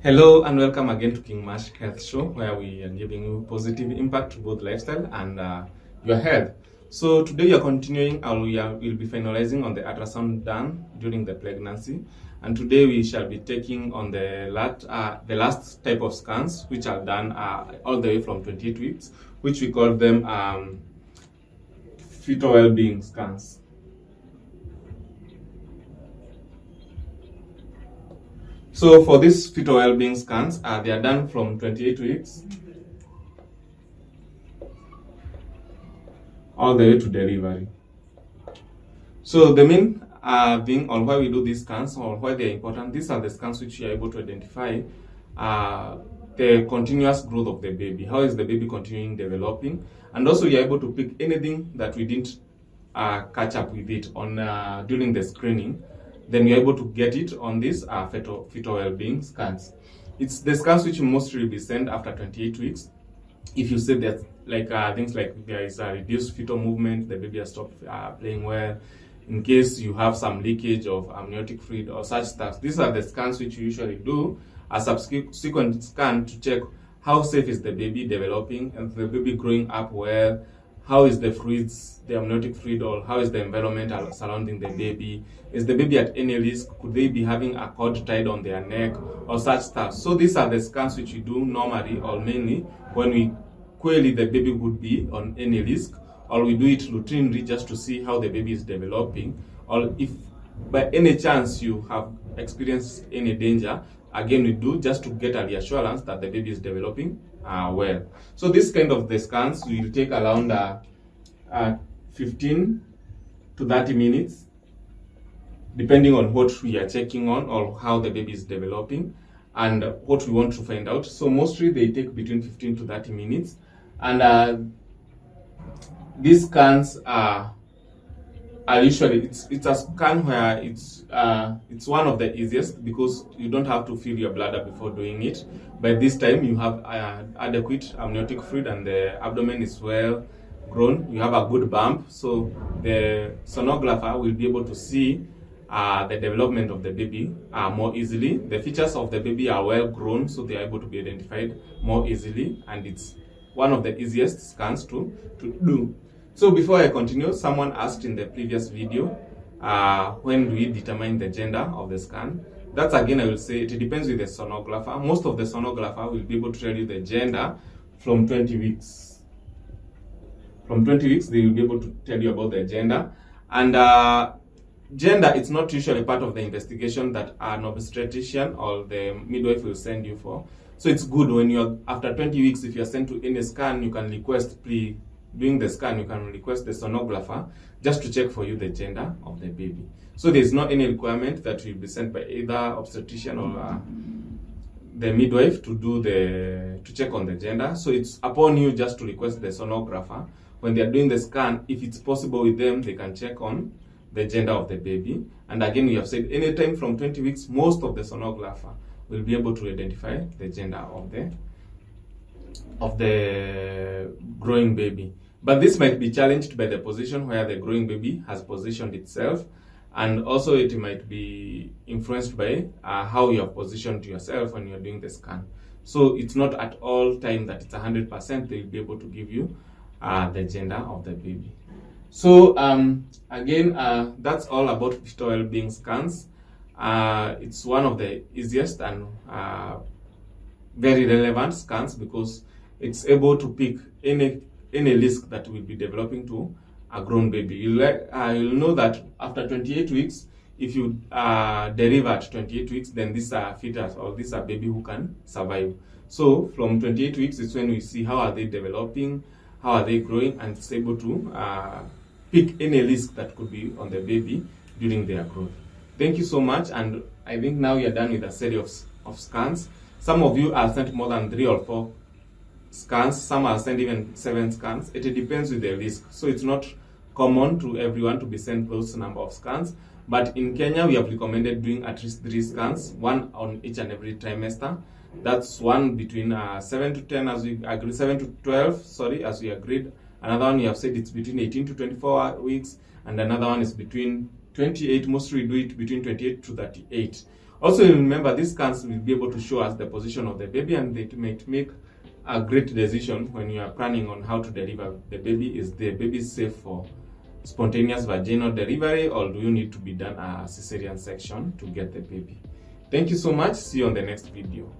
Hello and welcome again to KINGMASH Health Show, where we are giving you positive impact to both lifestyle and your health. So today we are continuing, we'll be finalizing on the ultrasound done during the pregnancy, and today we shall be taking on the last type of scans, which are done all the way from 28 weeks, which we call them fetal wellbeing scans. So for these fetal wellbeing scans, they are done from 28 weeks all the way to delivery. So the main thing on why we do these scans or why they are important, these are the scans which we are able to identify the continuous growth of the baby. How is the baby continuing developing? And also we are able to pick anything that we didn't catch up with it on during the screening. Then you're able to get it on these fetal wellbeing scans. It's the scans which mostly will be sent after 28 weeks. If you say that things like there is a reduced fetal movement, the baby has stopped playing well, in case you have some leakage of amniotic fluid or such stuff, these are the scans which you usually do a subsequent scan to check how safe is the baby developing and the baby growing up well. How is the fluids, the amniotic fluid, or how is the environment surrounding the baby? Is the baby at any risk? Could they be having a cord tied on their neck or such stuff? So these are the scans which we do normally or mainly when we query the baby would be on any risk, or we do it routinely just to see how the baby is developing, or if by any chance you have experienced any danger, again we do just to get a reassurance that the baby is developing well. So this kind of the scans will take around 15 to 30 minutes depending on what we are checking on or how the baby is developing and what we want to find out. So mostly they take between 15 to 30 minutes, and these scans are usually it's a scan where it's one of the easiest because you don't have to fill your bladder before doing it. By this time you have adequate amniotic fluid and the abdomen is well grown, you have a good bump, so the sonographer will be able to see the development of the baby more easily. The features of the baby are well grown, so they are able to be identified more easily, and it's one of the easiest scans to do. So before I continue, someone asked in the previous video, when do we determine the gender of the scan? That's again, I will say it depends with the sonographer. Most of the sonographer will be able to tell you the gender from 20 weeks. From 20 weeks, they will be able to tell you about the gender. And gender, it's not usually part of the investigation that an obstetrician or the midwife will send you for. So it's good when you're, after 20 weeks, if you're sent to any scan, you can request doing the scan, you can request the sonographer just to check for you the gender of the baby. So there's not any requirement that will be sent by either obstetrician or the midwife to check on the gender. So it's upon you just to request the sonographer. When they are doing the scan, if it's possible with them, they can check on the gender of the baby. And again, we have said anytime from 20 weeks, most of the sonographer will be able to identify the gender of the growing baby. But this might be challenged by the position where the growing baby has positioned itself, and also it might be influenced by how you have positioned yourself when you're doing the scan. So it's not at all time that it's 100% they will be able to give you the gender of the baby. So again, that's all about fetal wellbeing scans. It's one of the easiest and very relevant scans because it's able to pick any risk that will be developing to a grown baby. You'll know that after 28 weeks, if you deliver at 28 weeks, then this is a fetus or this is a baby who can survive. So from 28 weeks is when we see how are they developing, how are they growing, and it's able to pick any risk that could be on the baby during their growth. Thank you so much, and I think now you're done with a series of scans. Some of you are sent more than 3 or 4 scans, some are sent even 7 scans. It depends with the risk. So it's not common to everyone to be sent those number of scans. But in Kenya, we have recommended doing at least 3 scans, one on each and every trimester. That's one between 7 to 10 as we agreed, 7 to 12, sorry, as we agreed. Another one we have said it's between 18 to 24 weeks, and another one is between 28, mostly we do it between 28 to 38. Also, remember, these scans will be able to show us the position of the baby, and they might make a great decision when you are planning on how to deliver the baby. Is the baby safe for spontaneous vaginal delivery, or do you need to be done a cesarean section to get the baby? Thank you so much. See you on the next video.